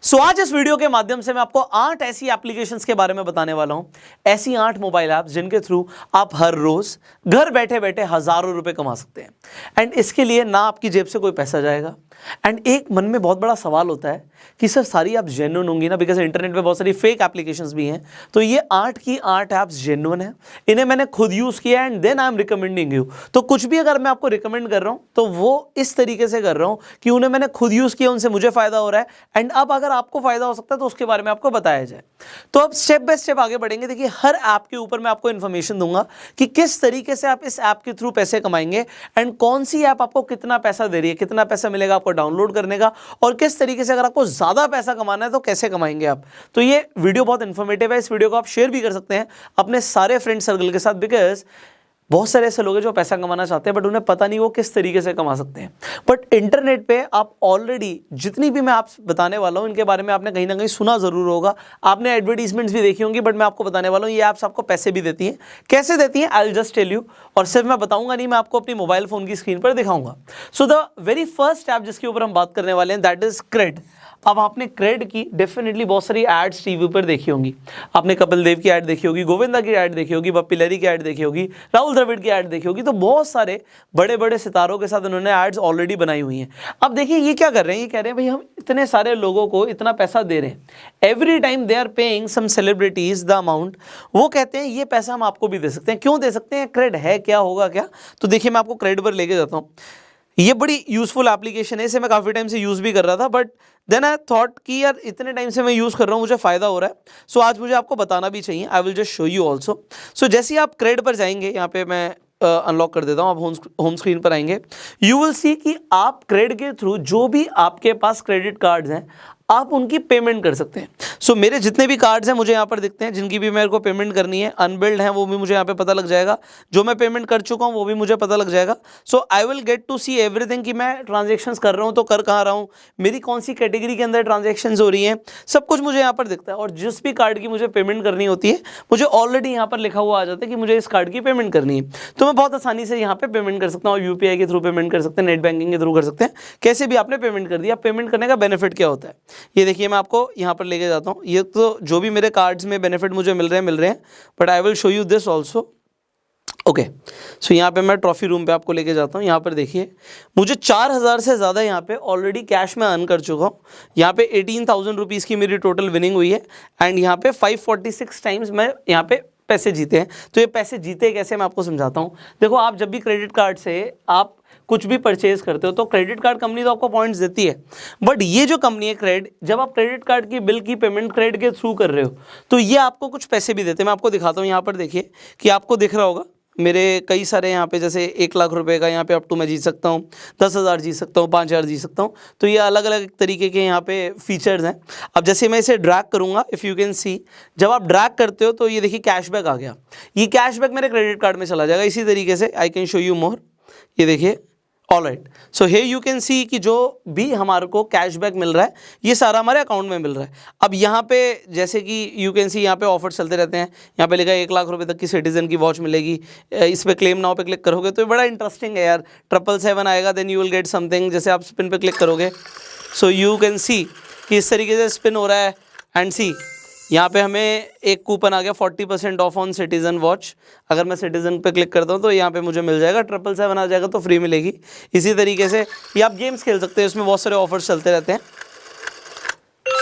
सो आज इस वीडियो के माध्यम से मैं आपको 8 ऐसी एप्लीकेशंस के बारे में बताने वाला हूं, ऐसी 8 मोबाइल ऐप्स जिनके थ्रू आप हर रोज घर बैठे बैठे हजारों रुपए कमा सकते हैं। एंड इसके लिए ना आपकी जेब से कोई पैसा जाएगा। एंड एक मन में बहुत बड़ा सवाल होता है कि सर सारी ऐप्स जेन्युइन होंगी ना, बिकॉज इंटरनेट पे बहुत सारी फेक एप्लीकेशंस भी हैं। तो ये 8 की 8 ऐप्स जेन्युइन है, इन्हें मैंने खुद यूज किया and then I am recommending you. तो कुछ भी अगर मैं आपको रिकमेंड कर रहा हूं तो वो इस तरीके से कर रहा हूं कि उन्हें मैंने खुद यूज किया, उनसे मुझे फायदा हो रहा है एंड अब अगर आपको फायदा हो सकता है तो उसके बारे में आपको बताया जाए। तो अब स्टेप बाय स्टेप आगे बढ़ेंगे। देखिए, हर ऐप के ऊपर मैं आपको इन्फॉर्मेशन दूंगा कि किस तरीके से आप इस ऐप के थ्रू पैसे कमाएंगे एंड कौन सी ऐप आपको कितना पैसा दे रही है, कितना पैसा मिलेगा आपको डाउनलोड करने का, और किस तरीके से अगर आपको ज्यादा पैसा कमाना है तो कैसे कमाएंगे आप। तो ये वीडियो बहुत इन्फॉर्मेटिव है, इस वीडियो को आप शेयर भी कर सकते हैं अपने सारे फ्रेंड सर्कल के साथ, बिकॉज बहुत सारे ऐसे लोग हैं जो पैसा कमाना चाहते हैं बट उन्हें पता नहीं वो किस तरीके से कमा सकते हैं। बट इंटरनेट पे आप ऑलरेडी जितनी भी मैं आप बताने वाला हूं इनके बारे में आपने कहीं ना कहीं सुना जरूर होगा, आपने एडवर्टीजमेंट्स भी देखी होंगी, बट मैं आपको बताने वाला हूं ये ऐप्स आपको पैसे भी देती हैं। कैसे देती हैं I will just tell you, और सिर्फ मैं बताऊंगा नहीं, मैं आपको अपनी मोबाइल फोन की स्क्रीन पर दिखाऊंगा। So the very first app जिसके ऊपर हम बात करने वाले हैं दैट इज क्रेड। अब आपने क्रेड की डेफिनेटली बहुत सारी एड्स टीवी पर देखी होंगी। आपने कपिल देव की ऐड देखी होगी, गोविंदा की ऐड देखी होगी, बप्पी लहरी की ऐड देखी होगी, राहुल द्रविड़ की ऐड देखी होगी। तो बहुत सारे बड़े बड़े सितारों के साथ उन्होंने एड्स ऑलरेडी बनाई हुई हैं। अब देखिए ये क्या कर रहे हैं, ये कह रहे हैं भाई हम इतने सारे लोगों को इतना पैसा दे रहे हैं, every time they are paying some celebrities the amount. वो कहते हैं ये पैसा हम आपको भी दे सकते हैं। क्यों दे सकते हैं? क्रेड है क्या, होगा क्या? तो देखिए मैं आपको क्रेड पर लेके जाता हूँ। ये बड़ी यूजफुल एप्लीकेशन है, इसे मैं काफ़ी टाइम से यूज़ भी कर रहा था, बट देन आई थॉट कि यार इतने टाइम से मैं यूज़ कर रहा हूँ, मुझे फ़ायदा हो रहा है, सो आज मुझे आपको बताना भी चाहिए। I will just show you also. So जैसे ही आप क्रेड पर जाएंगे, यहाँ पे मैं अनलॉक कर देता हूँ, आप होम स्क्रीन पर आएंगे, यू विल सी कि आप क्रेड के थ्रू जो भी आपके पास क्रेडिट कार्ड्स हैं आप उनकी पेमेंट कर सकते हैं। सो मेरे जितने भी कार्ड्स हैं मुझे यहाँ पर दिखते हैं, जिनकी भी मेरे को पेमेंट करनी है, अनबिल्ड है वो भी मुझे यहाँ पे पता लग जाएगा, जो मैं पेमेंट कर चुका हूँ वो भी मुझे पता लग जाएगा। So I will get to see everything कि मैं ट्रांजेक्शन्स कर रहा हूँ तो कर कहाँ रहा हूँ, मेरी कौन सी कैटेगरी के अंदर ट्रांजेक्शन्स हो रही हैं, सब कुछ मुझे यहाँ पर दिखता है। और जिस भी कार्ड की मुझे पेमेंट करनी होती है मुझे ऑलरेडी यहाँ पर लिखा हुआ आ जाता है कि मुझे इस कार्ड की पेमेंट करनी है, तो मैं बहुत आसानी से यहाँ पे पेमेंट कर सकता हूँ। यूपीआई के थ्रू पेमेंट कर सकते हैं, नेट बैंकिंग के थ्रू कर सकते हैं, कैसे भी आपने पेमेंट कर दिया। पेमेंट करने का बेनिफिट क्या होता है ये देखिए, मैं आपको यहाँ पर लेके जाता हूँ। ये तो जो भी मेरे कार्ड्स में बेनिफिट मुझे मिल रहे हैं, but I will show you this also. Okay, so यहाँ पे मैं ट्रॉफी रूम पे आपको लेके जाता हूँ। यहाँ पर देखिए मुझे 4000 से ज़्यादा यहाँ पे ऑलरेडी कैश में अर्न कर चुका हूँ। यहाँ पे 18,000 रुपीज़ की मेरी टोटल विनिंग हुई है एंड यहाँ पे 546 टाइम्स मैं यहाँ पे पैसे जीते हैं। तो ये पैसे जीते कैसे मैं आपको समझाता हूँ। देखो, आप जब भी क्रेडिट कार्ड से आप कुछ भी परचेज करते हो तो क्रेडिट कार्ड कंपनी तो आपको पॉइंट्स देती है, बट ये जो कंपनी है क्रेड, जब आप क्रेडिट कार्ड की बिल की पेमेंट क्रेड के थ्रू कर रहे हो तो ये आपको कुछ पैसे भी देते हैं। मैं आपको दिखाता हूँ, यहाँ पर देखिए कि आपको दिख रहा होगा मेरे कई सारे यहाँ पे, जैसे 1 लाख रुपए का यहाँ पे अप टू मैं जीत सकता हूँ, 10,000 जीत सकता हूँ, 5,000 जीत सकता हूँ। तो ये अलग अलग तरीके के यहाँ पे फीचर्स हैं। अब जैसे मैं इसे ड्रैग करूँगा, इफ़ यू कैन सी, जब आप ड्रैग करते हो तो ये देखिए कैशबैक आ गया। ये कैशबैक मेरे क्रेडिट कार्ड में चला जाएगा। इसी तरीके से I can show you more, ये देखिए। Alright, so hey you can see कि जो भी हमारे को कैशबैक मिल रहा है ये सारा हमारे अकाउंट में मिल रहा है। अब यहाँ पे जैसे कि यू कैन सी यहाँ पे ऑफर चलते रहते हैं। यहाँ पे लिखा है 1 लाख रुपए तक की सिटीजन की वॉच मिलेगी। इस पे क्लेम नाउ पे क्लिक करोगे तो ये बड़ा इंटरेस्टिंग है यार। 777 आएगा, then you will get something. जैसे आप स्पिन पे क्लिक करोगे, सो यू कैन सी कि इस तरीके से स्पिन हो रहा है एंड सी यहाँ पे हमें एक कूपन आ गया 40% ऑफ ऑन सिटीजन वॉच। अगर मैं सिटीजन पे क्लिक करता हूँ तो यहाँ पे मुझे मिल जाएगा, 777 आ जाएगा तो फ्री मिलेगी। इसी तरीके से ये आप गेम्स खेल सकते हैं, इसमें बहुत सारे ऑफर्स चलते रहते हैं।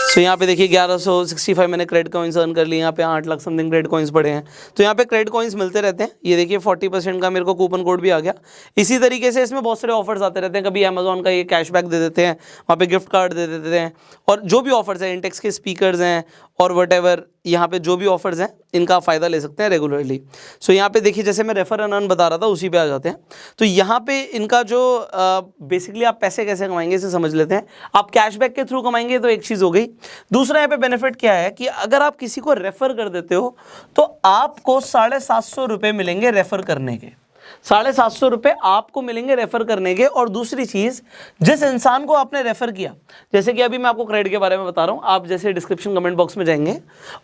सो यहाँ पे देखिए 1165 मैंने क्रेडिट कॉइन्स अर्न कर लिए। यहाँ पे 8 लाख समथिंग क्रेडिट कॉइन्स पड़े हैं। तो यहाँ पे क्रेडिट कॉइन्स मिलते रहते हैं। ये देखिए 40% का मेरे को कूपन कोड भी आ गया। इसी तरीके से इसमें बहुत सारे ऑफर्स आते रहते हैं। कभी अमेजोन का ये कैशबैक दे देते हैं, वहाँ पे गिफ्ट कार्ड दे देते हैं, और जो भी ऑफर्स हैं, इंटेक्स के स्पीकर्स हैं और वट यहाँ पे जो भी ऑफर्स हैं इनका फ़ायदा ले सकते हैं रेगुलरली। सो यहाँ पे देखिए जैसे मैं रेफर एंड अर्न बता रहा था उसी पे आ जाते हैं। तो यहाँ पे इनका जो बेसिकली आप पैसे कैसे कमाएंगे इसे समझ लेते हैं। आप कैशबैक के थ्रू कमाएंगे तो एक चीज़ हो गई। दूसरा यहाँ पे बेनिफिट क्या है कि अगर आप किसी को रेफर कर देते हो तो आपको 750 रुपये मिलेंगे रेफर करने के। ₹750 रुपये आपको मिलेंगे रेफर करने के। और दूसरी चीज, जिस इंसान को आपने रेफर किया, जैसे कि अभी मैं आपको क्रेडिट के बारे में बता रहा हूं, आप जैसे डिस्क्रिप्शन कमेंट बॉक्स में जाएंगे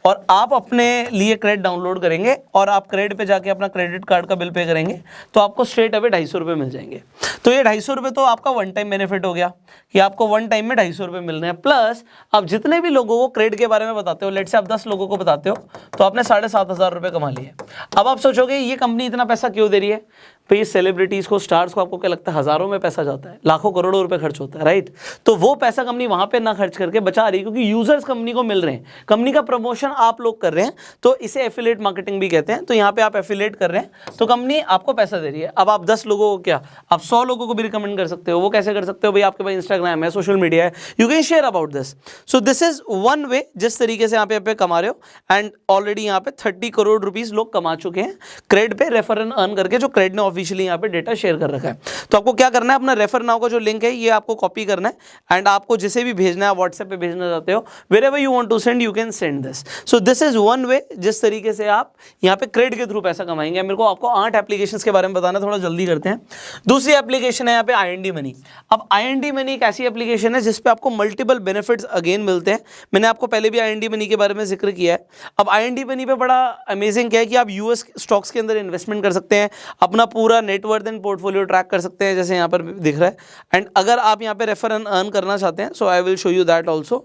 और आप अपने लिए क्रेडिट डाउनलोड करेंगे और आप क्रेडिट पे जाके अपना क्रेडिट कार्ड का बिल पे करेंगे तो आपको स्ट्रेट अवे ₹250 मिल जाएंगे। तो ये ₹250 तो आपका वन टाइम बेनिफिट हो गया कि आपको वन टाइम में ₹250 मिल रहे हैं। प्लस आप जितने भी लोगों को क्रेडिट के बारे में बताते हो, लेट से आप 10 लोगों को बताते हो तो आपने ₹7,500 कमा लिए। अब आप सोचोगे ये कंपनी इतना पैसा क्यों दे रही है? भाई सेलिब्रिटीज को, स्टार्स को आपको क्या लगता है हजारों में पैसा जाता है, लाखों करोड़ों रुपए खर्च होता है, राइट? तो वो पैसा कंपनी वहां पे ना खर्च करके बचा रही है क्योंकि यूजर्स कंपनी को मिल रहे हैं, कंपनी का प्रमोशन आप लोग कर रहे हैं, तो इसे एफिलिएट मार्केटिंग भी कहते हैं। तो यहाँ पे आप एफिलिएट कर रहे हैं तो कंपनी आपको पैसा दे रही है। अब आप 10 लोगों को क्या, आप 100 लोगों को भी रिकमेंड कर सकते हो। वो कैसे कर सकते हो? भाई आपके पास इंस्टाग्राम है, सोशल मीडिया है, you can share about this. So this is one way जिस तरीके से यहाँ पे कमा रहे हो। एंड ऑलरेडी यहाँ पे 30 करोड़ रुपीज लोग कमा चुके हैं क्रेडिट पे रेफर एंड अर्न करके, जो क्रेडिट ने ऑफिशियली यहाँ पे डेटा शेयर कर रखा है। तो आपको क्या करना है, अपना रेफर नाउ का जो लिंक है ये आपको कॉपी करना है एंड आपको जिसे भी भेजना है, व्हाट्सएप पे भेजना चाहते हो, wherever you want to send you can send this. So this is one way जिस तरीके से आप यहाँ पे क्रेडिट के थ्रू पैसा कमाएंगे। मेरे को आपको 8 एप्लीकेशंस के बारे में बताना, थोड़ा जल्दी करते हैं। दूसरी एप्लीकेशन है यहाँ पे IND मनी। अब IND मनी एक ऐसी एप्लीकेशन है जिसपे आपको मल्टीपल बेनिफिट्स अगेन मिलते हैं। मैंने आपको पहले भी IND मनी के बारे में जिक्र किया है। अब IND मनी पे बड़ा अमेजिंग क्या है कि आप US स्टॉक्स के अंदर इन्वेस्टमेंट कर सकते हैं, अपना पूरा नेटवर्थ एंड पोर्टफोलियो ट्रैक कर सकते हैं जैसे यहाँ पर दिख रहा है। एंड अगर आप यहाँ पे रेफर एंड अर्न करना चाहते हैं so I will show you that also.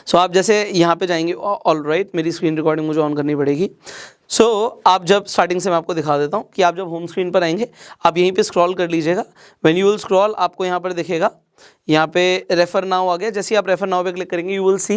So आप जैसे यहाँ पे जाएंगे, ऑल राइट, मेरी स्क्रीन रिकॉर्डिंग मुझे ऑन करनी पड़ेगी। सो आप जब स्टार्टिंग से मैं आपको दिखा देता हूँ कि आप जब होम स्क्रीन पर आएंगे आप यहीं पे स्क्रॉल कर लीजिएगा। व्हेन यू विल स्क्रॉल आपको यहाँ पर दिखेगा, यहाँ पे रेफर नाउ आ गया। जैसे ही आप रेफर नाउ पे क्लिक करेंगे यू विल सी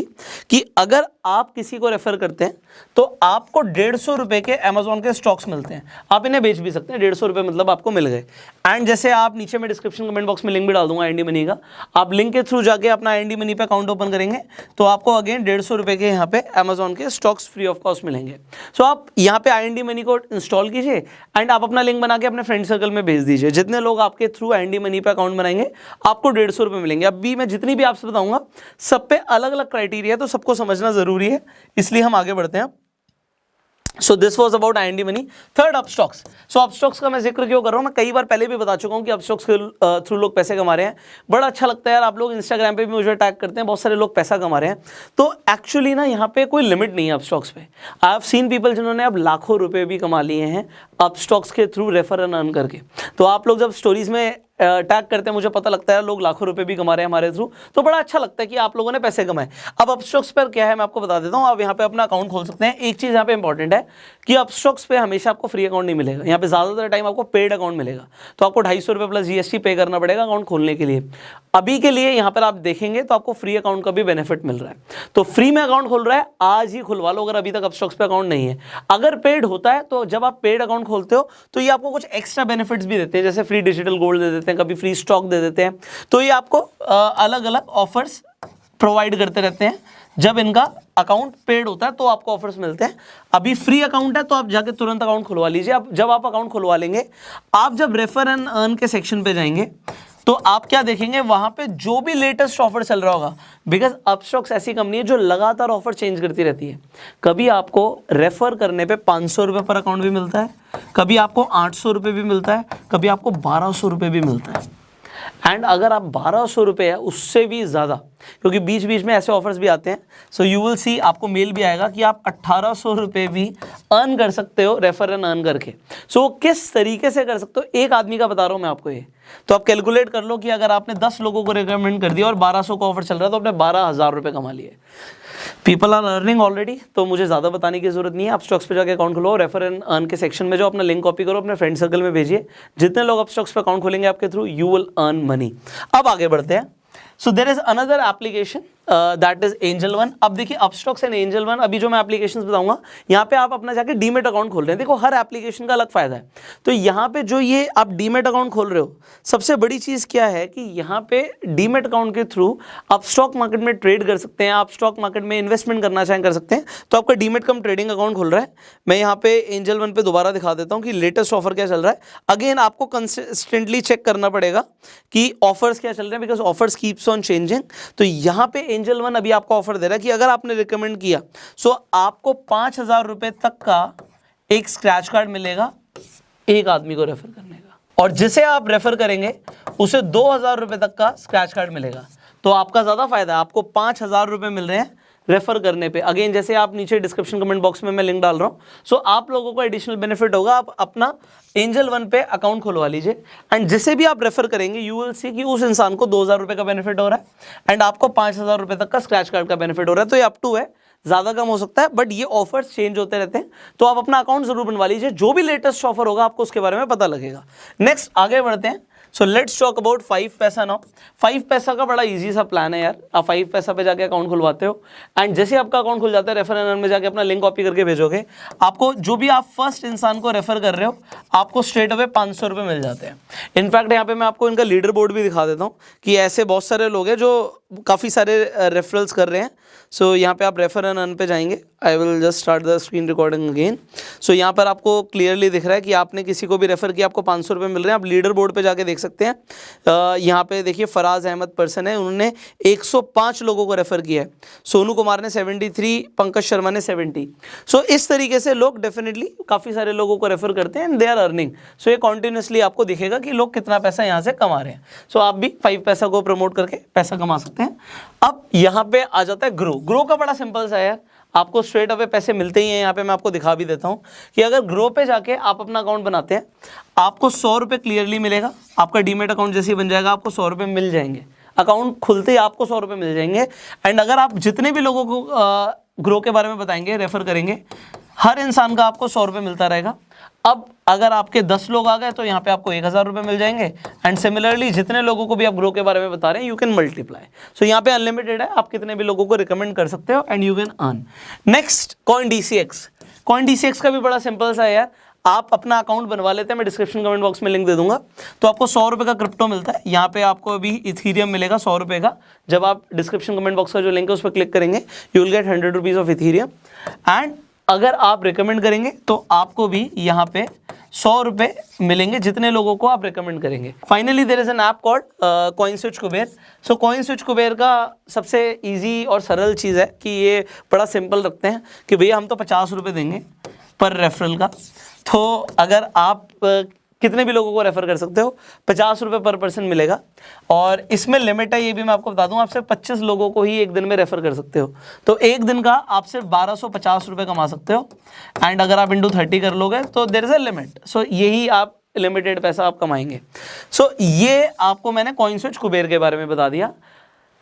कि अगर आप किसी को रेफर करते हैं तो आपको ₹150 के अमेजोन के स्टॉक्स मिलते हैं। आप इन्हें बेच भी सकते हैं, ₹150 मतलब आपको मिल गए। एंड जैसे आप नीचे में डिस्क्रिप्शन कमेंट बॉक्स में लिंक भी डाल दूंगा IND मनी का, आप लिंक के थ्रू जाके अपना IND मनी पे अकाउंट ओपन करेंगे तो आपको अगेन ₹150 के यहाँ पे अमेजोन के स्टॉक्स फ्री ऑफ कॉस्ट मिलेंगे। सो आप यहाँ पे IND मनी को इंस्टॉल कीजिए एंड आप अपना लिंक बना के अपने फ्रेंड सर्कल में भेज दीजिए। जितने लोग आपके थ्रू IND मनी पे अकाउंट बनाएंगे आपको ₹150 मिलेंगे। अभी मैं जितनी भी आपसे बताऊंगा सब पे अलग अलग क्राइटेरिया है, तो सबको समझना जरूरी है, इसलिए हम आगे बढ़ते हैं। So this was about IND money. Third, Upstox. So Upstox का मैं जिक्र क्यों कर रहा हूँ, मैं कई बार पहले भी बता चुका हूँ कि अपस्टॉक्स के थ्रू लोग पैसे कमा रहे हैं। बड़ा अच्छा लगता है यार, आप लोग इंस्टाग्राम पे भी मुझे टैग करते हैं, बहुत सारे लोग पैसा कमा रहे हैं। तो एक्चुअली ना यहाँ पे कोई लिमिट नहीं है अपस्टॉक्स पे। आई हैव सीन पीपल जिन्होंने अब लाखों रुपए भी कमा लिए हैं अपस्टॉक्स के थ्रू रेफर एंड अर्न करके। तो आप लोग जब स्टोरीज में टैग करते हैं, मुझे पता लगता है लोग लाखों रुपए भी कमा रहे हैं हमारे थ्रू, तो बड़ा अच्छा लगता है कि आप लोगों ने पैसे कमाए। अब अपस्टॉक्स पर क्या है मैं आपको बता देता हूँ। आप यहाँ पे अपना अकाउंट खोल सकते हैं। एक चीज़ यहाँ पे इंपॉर्टेंट है कि अपस्टॉक्स पे हमेशा आपको फ्री अकाउंट नहीं मिलेगा, यहाँ पे ज़्यादातर टाइम आपको पेड अकाउंट मिलेगा। तो आपको ₹250 प्लस GST पे करना पड़ेगा अकाउंट खोलने के लिए। अभी के लिए यहाँ पर आप देखेंगे तो आपको फ्री अकाउंट का भी बेनिफिट मिल रहा है। तो फ्री में अकाउंट खोल रहा है, आज ही खुलवा लो अगर अभी तक अपस्टॉक्स पे अकाउंट नहीं है। अगर पेड होता है तो जब आप पेड अकाउंट खोलते हो तो ये आपको कुछ एक्स्ट्रा बेनिफिट्स भी देते हैं, जैसे फ्री डिजिटल गोल्ड दे देते हैं, कभी फ्री स्टॉक दे देते हैं। तो ये आपको अलग अलग ऑफर्स प्रोवाइड करते रहते हैं। जब इनका अकाउंट पेड होता है तो आपको ऑफर्स मिलते हैं। अभी फ्री अकाउंट है तो आप जाके तुरंत अकाउंट खुलवा लीजिए। अब जब आप अकाउंट खुलवा लेंगे, आप जब रेफर एंड अर्न के सेक्शन पे जाएंगे तो आप क्या देखेंगे, वहां पे जो भी लेटेस्ट ऑफर चल रहा होगा, बिकॉज अपस्टॉक्स ऐसी कंपनी है जो लगातार ऑफर चेंज करती रहती है। कभी आपको रेफर करने पे ₹500 पर अकाउंट भी मिलता है, कभी आपको ₹800 भी मिलता है, कभी आपको ₹1200 भी मिलता है। एंड अगर आप ₹1200 है उससे भी ज़्यादा, क्योंकि बीच बीच में ऐसे ऑफर्स भी आते हैं, सो यू विल सी, आपको मेल भी आएगा कि आप ₹1800 भी अर्न कर सकते हो रेफर एंड अर्न करके। सो किस तरीके से कर सकते हो, एक आदमी का बता रहा हूँ मैं आपको ये। तो आप कैलकुलेट कर लो कि अगर आपने 10 लोगों को रिकमेंड कर दिया और 1200 का ऑफर चल रहा है तो आपने ₹12,000 कमा लिए। पीपल आर अर्निंग ऑलरेडी, तो मुझे ज़्यादा बताने की जरूरत नहीं है। आप स्टॉक्स पे जाके अकाउंट खोलो, रेफर एंड अर्न के सेक्शन में जो अपना लिंक कॉपी करो, अपने फ्रेंड सर्कल में भेजिए। जितने लोग आप स्टॉक्स पे अकाउंट खोलेंगे आपके through, you will earn money. अब आगे बढ़ते हैं। So there is another application that is angel one. अब देखिए अपस्टॉक्स एंड एंजल वन, अभी जो मैं एप्लीकेशंस बताऊंगा यहाँ पे आप अपना जाके डीमेट अकाउंट खोल रहे हैं। देखो हर एप्लीकेशन का अलग फायदा है। तो यहाँ पे जो ये आप डीमेट अकाउंट खोल रहे हो, सबसे बड़ी चीज़ क्या है कि यहाँ पे डीमेट अकाउंट के थ्रू आप स्टॉक मार्केट में ट्रेड कर सकते हैं, आप स्टॉक मार्केट में इन्वेस्टमेंट करना चाहें कर सकते हैं। तो आपका डीमेट कम ट्रेडिंग अकाउंट खुल रहा है। मैं यहाँ पे एंजल वन पे दोबारा दिखा देता हूँ कि लेटेस्ट ऑफर क्या चल रहा है। अगेन आपको कंसिस्टेंटली चेक करना पड़ेगा कि ऑफर्स क्या चल रहे हैं, because offers keeps on changing. तो यहाँ पे एंजल वन अभी आपको ऑफर दे रहा है कि अगर आपने रिकमेंड किया सो आपको ₹5000 तक का एक स्क्रैच कार्ड मिलेगा एक आदमी को रेफर करने का, और जिसे आप रेफर करेंगे उसे 2000 रुपये तक का स्क्रैच कार्ड मिलेगा। तो आपका ज़्यादा फायदा है, आपको 5000 रुपये मिल रहे हैं रेफर करने पे। अगेन जैसे आप नीचे डिस्क्रिप्शन कमेंट बॉक्स में मैं लिंक डाल रहा हूँ, सो आप लोगों को एडिशनल बेनिफिट होगा, आप अपना एंजल वन पे अकाउंट खुलवा लीजिए एंड जिसे भी आप रेफर करेंगे यू विल सी कि उस इंसान को 2000 रुपये का बेनिफिट हो रहा है एंड आपको 5000 रुपये तक का स्क्रैच कार्ड का बेनिफिट हो रहा है। तो ये अप टू है, ज़्यादा कम हो सकता है, बट ये ऑफर्स चेंज होते रहते हैं, तो आप अपना अकाउंट जरूर बनवा लीजिए। जो भी लेटेस्ट ऑफर होगा आपको उसके बारे में पता लगेगा। नेक्स्ट आगे बढ़ते हैं। सो लेट्स टॉक अबाउट 5 पैसा नाउ। 5 पैसा का बड़ा इजी सा प्लान है यार। आप 5 पैसा पे जाके अकाउंट खुलवाते हो एंड जैसे आपका अकाउंट खुल जाता है, रेफर एंड अर्न में जाके अपना लिंक कॉपी करके भेजोगे, आपको जो भी आप फर्स्ट इंसान को रेफर कर रहे हो आपको स्ट्रेट अवे 500 रुपये मिल जाते हैं। इनफैक्ट यहाँ पे मैं आपको इनका लीडर बोर्ड भी दिखा देता हूँ कि ऐसे बहुत सारे लोग हैं जो काफ़ी सारे रेफरल्स कर रहे हैं। सो यहाँ पे आप रेफर एंड अर्न पे जाएंगे। I will just start the screen recording again. So यहाँ पर आपको क्लियरली दिख रहा है कि आपने किसी को भी रेफर किया, आपको 500 रुपये मिल रहे हैं। आप लीडर बोर्ड पे जाके देख सकते हैं। यहाँ पे देखिए फराज अहमद पर्सन है, उन्होंने 105 लोगों को रेफर किया है। सोनू कुमार ने 73, पंकज शर्मा ने 70। सो इस तरीके से लोग डेफिनेटली काफ़ी सारे लोगों को रेफर करते हैं एंड दे आर अर्निंग। सो ये कॉन्टिन्यूसली आपको दिखेगा कि लोग कितना पैसा यहाँ से कमा रहे हैं। सो आप भी 5 पैसा को प्रमोट करके पैसा कमा सकते हैं। अब यहाँ पे आ जाता है ग्रो। ग्रो का बड़ा सिंपल सा है यार, आपको स्ट्रेट अवे पैसे मिलते ही हैं। यहाँ पे मैं आपको दिखा भी देता हूँ कि अगर ग्रो पे जाके आप अपना अकाउंट बनाते हैं, आपको 100 रुपये क्लियरली मिलेगा। आपका डीमेट अकाउंट जैसे ही बन जाएगा आपको 100 रुपये मिल जाएंगे। अकाउंट खुलते ही आपको 100 रुपये मिल जाएंगे। एंड अगर आप जितने भी लोगों को ग्रो के बारे में बताएंगे, रेफर करेंगे, हर इंसान का आपको 100 रुपये मिलता रहेगा। अब अगर आपके 10 लोग आ गए तो यहाँ पे आपको 1000 रुपये मिल जाएंगे। एंड सिमिलरली जितने लोगों को भी आप ग्रो के बारे में बता रहे हैं, यू कैन मल्टीप्लाई। सो यहाँ पे अनलिमिटेड है, आप कितने भी लोगों को रिकमेंड कर सकते हो and you can earn. Next coin DCX। Coin DCX का भी बड़ा सिंपल सा है यार। आप अपना अकाउंट बनवा लेते हैं, मैं डिस्क्रिप्शन कमेंट बॉक्स में लिंक दे दूंगा। तो आपको 100 रुपये का क्रिप्टो मिलता है। यहाँ पे आपको अभी इथीरियम मिलेगा 100 रुपये का। जब आप डिस्क्रिप्शन कमेंट बॉक्स का जो लिंक है उस पर क्लिक करेंगे, you will gate 100 rupees of Ethereum. And अगर आप रिकमेंड करेंगे तो आपको भी यहाँ पे 100 रुपये मिलेंगे जितने लोगों को आप रिकमेंड करेंगे। Finally there is an app called CoinSwitch Kuber. So CoinSwitch Kuber का सबसे इजी और सरल चीज़ है कि ये बड़ा सिंपल रखते हैं कि भैया हम तो 50 रुपये देंगे पर रेफरल का। तो अगर आप कितने भी लोगों को रेफर कर सकते हो, 50 रुपये पर पर्सन मिलेगा। और इसमें लिमिट है, ये भी मैं आपको बता दूं, आप सिर्फ 25 लोगों को ही एक दिन में रेफर कर सकते हो। तो एक दिन का आप सिर्फ 1250 रुपये कमा सकते हो। एंड अगर आप इंटू 30 कर लोगे तो देयर इज अ लिमिट। सो यही आप लिमिटेड पैसा आप कमाएंगे। सो ये आपको मैंने कॉइन स्विच कुबेर के बारे में बता दिया।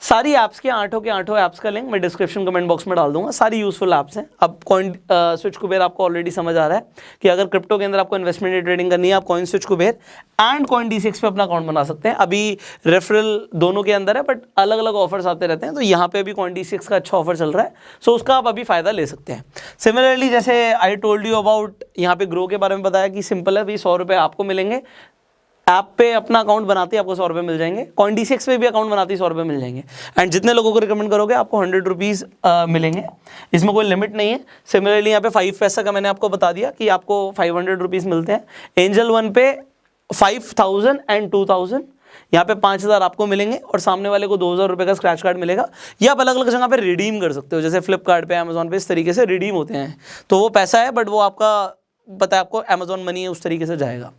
सारी ऐप्स के आठों ऐप्स का लिंक मैं डिस्क्रिप्शन कमेंट बॉक्स में डाल दूंगा। सारी यूजफुल ऐप्स हैं। अब कॉइन स्विच कुबेर आपको ऑलरेडी समझ आ रहा है कि अगर क्रिप्टो के अंदर आपको इन्वेस्टमेंट ट्रेडिंग करनी है, आप coin switch Kuber and coin DCX पे अपना अकाउंट बना सकते हैं। अभी रेफरल दोनों के अंदर है, बट अलग अलग ऑफर्स आते रहते हैं। तो यहाँ पे अभी कॉइन DCX का अच्छा ऑफर चल रहा है, सो उसका आप अभी फ़ायदा ले सकते हैं। सिमिलरली जैसे आई टोल्ड यू अबाउट यहाँ पे ग्रो के बारे में बताया कि सिंपल है भाई, 100 रुपये आपको मिलेंगे। ऐप पे अपना अकाउंट बनाते ही आपको 100 रुपये मिल जाएंगे। कॉइन DCX पे भी अकाउंट बनाते ही 100 रुपये मिल जाएंगे। एंड जितने लोगों को रिकमेंड करोगे आपको 100 रुपीज़ मिलेंगे। इसमें कोई लिमिट नहीं है। सिमिलरली यहाँ पे 5 पैसा का मैंने आपको बता दिया कि आपको 500 रुपीज़ मिलते हैं। एंजल वन पे 5000 एंड 2000, यहाँ पे 5000 आपको मिलेंगे और सामने वाले को 2000 रुपये का स्क्रैच कार्ड मिलेगा। ये आप अलग अलग जगह पे रिडीम कर सकते हो, जैसे फ्लिपकार्ट पे, अमेजोन पे, इस तरीके से रिडीम होते हैं। तो वो पैसा है, बट वो आपका पता है, आपको अमेजोन मनी है, उस तरीके से जाएगा।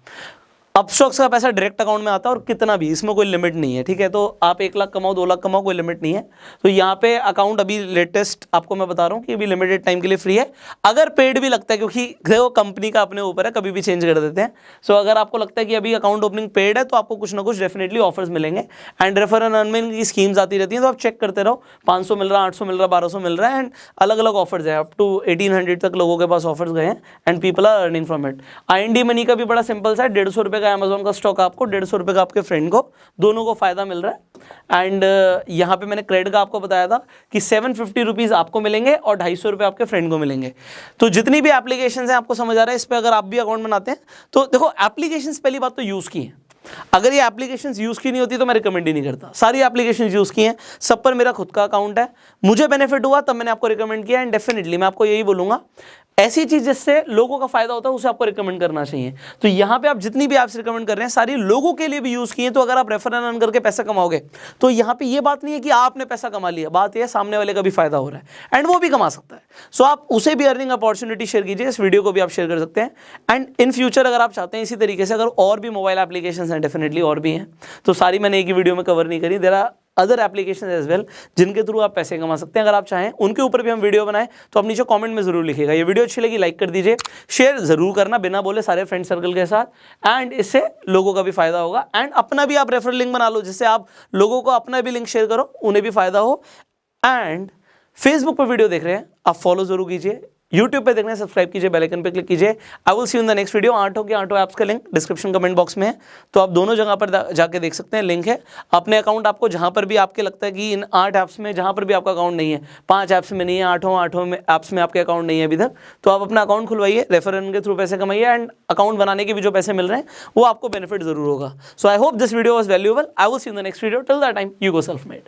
अपस्टॉक्स का पैसा डायरेक्ट अकाउंट में आता है और कितना भी, इसमें कोई लिमिट नहीं है, ठीक है। तो आप 1 लाख कमाओ, 2 लाख कमाओ, कोई लिमिट नहीं है। तो यहाँ पे अकाउंट अभी लेटेस्ट आपको मैं बता रहा हूँ कि अभी लिमिटेड टाइम के लिए फ्री है। अगर पेड भी लगता है, क्योंकि देखो कंपनी का अपने ऊपर है, कभी भी चेंज कर देते हैं। सो अगर आपको लगता है कि अभी अकाउंट ओपनिंग पेड है तो आपको कुछ ना कुछ डेफिनेटली ऑफर्स मिलेंगे। एंड रेफर एंड अर्न में की स्कीम्स आती रहती हैं, तो आप चेक करते रहो। 500 मिल रहा है, 800 मिल रहा है, 1200 मिल रहा है। एंड अलग अलग ऑफर्स है, अप टू 1800 तक लोगों के पास ऑफर्स गए हैं and people are earning from it. IND money का भी बड़ा सिंपल सा है। 150 रुपये का अमेजोन का स्टॉक आपको, 150 रुपये का आपके फ्रेंड को, दोनों को फायदा मिल रहा है। एंड यहाँ पे मैंने क्रेडिट का आपको बताया था कि 750 रुपीज़ आपको मिलेंगे और 250 रुपये आपके फ्रेंड को मिलेंगे। तो जितनी भी एप्लीकेशंस हैं, आपको समझ आ रहा है, इस पर अगर आप भी अकाउंट बनाते हैं तो देखो एप्लीकेशंस पहली बात तो यूज़ की है। अगर ये एप्लीकेशंस यूज़ की नहीं होती तो मैं रिकमेंड ही नहीं करता। सारी एप्लीकेशंस यूज़ की हैं, सब पर मेरा खुद का अकाउंट है, मुझे बेनिफिट हुआ तब मैंने आपको रिकमेंड किया। एंड डेफिनेटली मैं आपको यही बोलूँगा, ऐसी चीज़ जिससे लोगों का फायदा होता है उसे आपको रिकमेंड करना चाहिए। तो यहाँ पे आप जितनी भी ऐप्स रिकमेंड कर रहे हैं सारी लोगों के लिए भी यूज़ की हैं। तो अगर आप रेफर एंड अर्न करके पैसा कमाओगे तो यहाँ पे ये बात नहीं है कि आपने पैसा कमा लिया, बात यह है सामने वाले का भी फायदा हो रहा है एंड वो भी कमा सकता है। सो आप उसे भी अर्निंग अपॉर्चुनिटी शेयर कीजिए, इस वीडियो को भी आप शेयर कर सकते हैं। एंड इन फ्यूचर अगर आप चाहते हैं इसी तरीके से, अगर और भी मोबाइल एप्लीकेशंस हैं, डेफिनेटली और भी हैं, तो सारी मैंने एक ही वीडियो में कवर नहीं करी, there are other application as well जिनके थ्रू आप पैसे कमा सकते हैं। अगर आप चाहें उनके ऊपर भी हम वीडियो बनाएं तो आप नीचे कमेंट में जरूर लिखिएगा। ये वीडियो अच्छी लगी लाइक कर दीजिए, शेयर जरूर करना बिना बोले सारे फ्रेंड सर्कल के साथ, एंड इससे लोगों का भी फायदा होगा। एंड अपना भी आप रेफरल लिंक बना लो जिससे आप लोगों को अपना भी लिंक शेयर करो, उन्हें भी फायदा हो। एंड फेसबुक पर वीडियो देख रहे हैं आप फॉलो जरूर कीजिए, यूट्यूब पे देखना है सब्सक्राइब कीजिए, बेल आइकन पे क्लिक कीजिए। आई will see you in the next video. Onto की आंटो ऐप्स का लिंक डिस्क्रिप्शन कमेंट बॉक्स में है, तो आप दोनों जगह पर जाके देख सकते हैं, लिंक है। अपने अकाउंट आपको जहां पर भी आपके लगता है कि इन 8 ऐप्स में जहां पर भी आपका अकाउंट नहीं है, 5 ऐप्स में नहीं है, 8 में ऐप्स में आपके अकाउंट नहीं है अभी तक, तो आप अपना अकाउंट खुलवाइए, रेफरल के थ्रू पैसे कमाइए एंड अकाउंट बनाने के भी जो पैसे मिल रहे हैं वो आपको बेनिफिट जरूर होगा। So I hope this video was valuable. I will see you in the next video. Till that time you go self made.